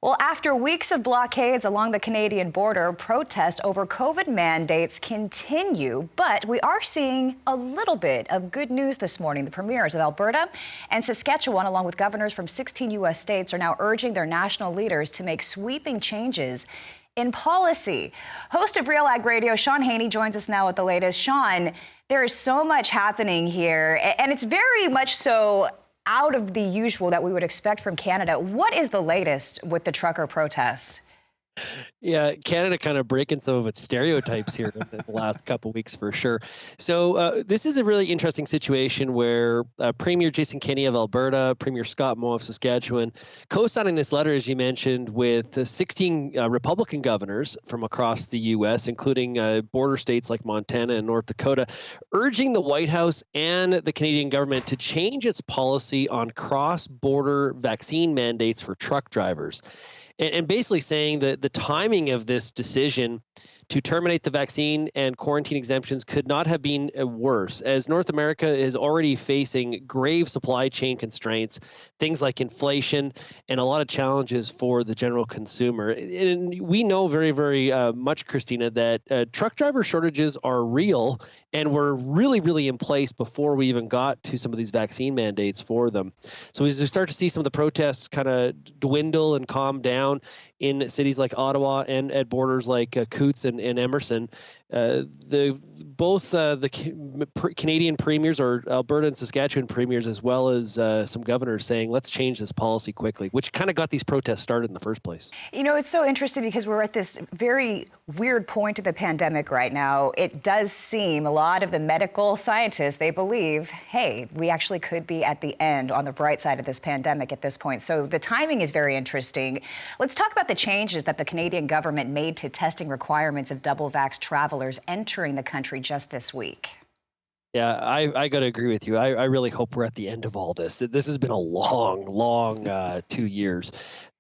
Well, after weeks of blockades along the Canadian border, protests over COVID mandates continue, but we are seeing a little bit of good news this morning. The premiers of Alberta and Saskatchewan, along with governors from 16 U.S. states, are now urging their national leaders to make sweeping changes in policy. Host of Real Ag Radio, Shaun Haney, joins us now with the latest. Shaun, there is so much happening here, and it's very much so out of the usual that we would expect from Canada. What is the latest with the trucker protests? Yeah, Canada kind of breaking some of its stereotypes here in the last couple of weeks for sure. So this is a really interesting situation where Premier Jason Kenney of Alberta, Premier Scott Moe of Saskatchewan, co-signing this letter, as you mentioned, with 16 Republican governors from across the U.S., including border states like Montana and North Dakota, urging the White House and the Canadian government to change its policy on cross-border vaccine mandates for truck drivers. And basically saying that the timing of this decision to terminate the vaccine and quarantine exemptions could not have been worse, as North America is already facing grave supply chain constraints, things like inflation, and a lot of challenges for the general consumer. And we know very, very much, Christina, that truck driver shortages are real and were really, really in place before we even got to some of these vaccine mandates for them. So as we start to see some of the protests kind of dwindle and calm down in cities like Ottawa and at borders like Coutts and Emerson, both the Canadian premiers, or Alberta and Saskatchewan premiers, as well as some governors saying, let's change this policy quickly, which kind of got these protests started in the first place. You know, it's so interesting because we're at this very weird point of the pandemic right now. It does seem a lot of the medical scientists, they believe, hey, we actually could be at the end, on the bright side of this pandemic at this point. So the timing is very interesting. Let's talk about the changes that the Canadian government made to testing requirements of double-vax travelers entering the country just this week. Yeah, I got to agree with you. I really hope we're at the end of all this. This has been a long 2 years.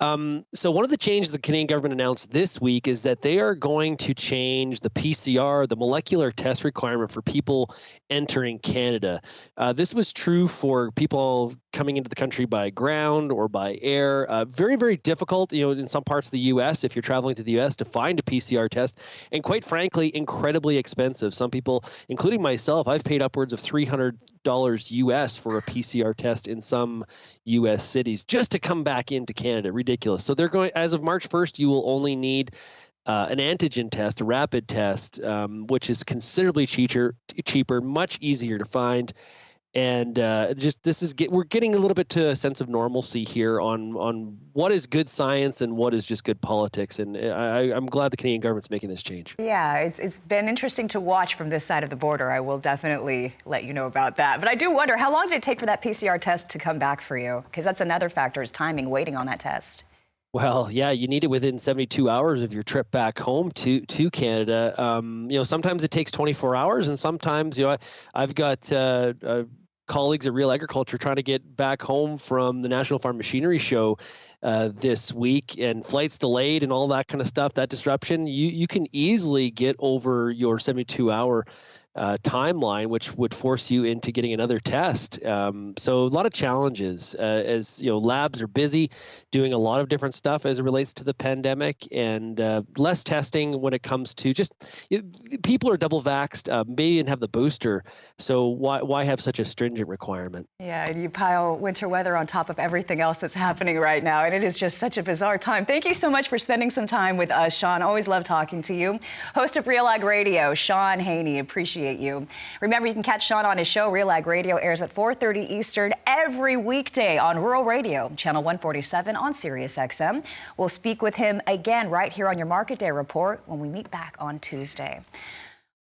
So one of the changes the Canadian government announced this week is that they are going to change the PCR, the molecular test requirement for people entering Canada. This was true for people coming into the country by ground or by air. Very, very difficult, in some parts of the U.S., if you're traveling to the U.S., to find a PCR test. And quite frankly, incredibly expensive. Some people, including myself, I've paid upwards of $300 US for a PCR test in some U.S. cities just to come back into Canada. Ridiculous. So they're going, as of March 1st, you will only need an antigen test, a rapid test, which is considerably cheaper, much easier to find. And we're getting a little bit to a sense of normalcy here on what is good science and what is just good politics. And I'm glad the Canadian government's making this change. Yeah, it's been interesting to watch from this side of the border. I will definitely let you know about that. But I do wonder, how long did it take for that PCR test to come back for you? Because that's another factor, is timing, waiting on that test. Well, yeah, you need it within 72 hours of your trip back home to Canada. Sometimes it takes 24 hours, and sometimes, I've got colleagues at Real Agriculture trying to get back home from the National Farm Machinery Show this week, and flights delayed and all that kind of stuff. That disruption, you can easily get over your 72-hour timeline, which would force you into getting another test. So a lot of challenges, as labs are busy doing a lot of different stuff as it relates to the pandemic, and less testing when it comes to people are double vaxxed, maybe even have the booster. So why have such a stringent requirement? Yeah, and you pile winter weather on top of everything else that's happening right now, and it is just such a bizarre time. Thank you so much for spending some time with us, Shaun. Always love talking to you. Host of Real Ag Radio, Shaun Haney. Appreciate you. Remember, you can catch Shaun on his show. Real Ag Radio airs at 4:30 Eastern every weekday on Rural Radio, channel 147 on Sirius XM. We'll speak with him again right here on your Market Day Report when we meet back on Tuesday.